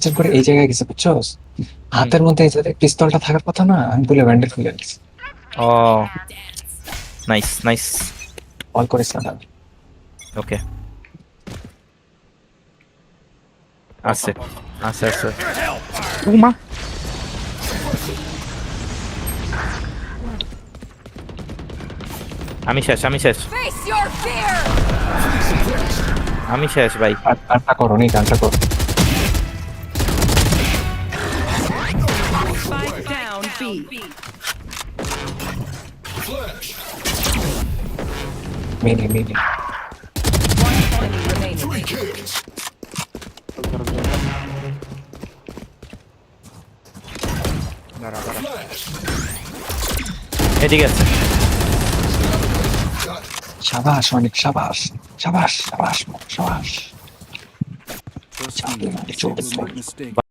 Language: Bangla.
নির্বাচন করে এই জায়গায় গেছে বুঝছস, হাতের মধ্যে এই যে পিস্তলটা থাকার কথা না, আমি বলে ব্যান্ডেল খুলে গেছি। ও নাইস নাইস। কল করিস না দাদা। ওকে আছে আছে আছে। মা আমি শেষ আমি শেষ Face your fear! আমি শেষ ভাই। গানটা করো নি, গানটা করো। Spike down B. Mini mini One enemy remaining. এদিকে আছে। সাবাস অনেক, সাবাস সাবাস সাবাস সাবাস। First team, Chop it, will make mistake.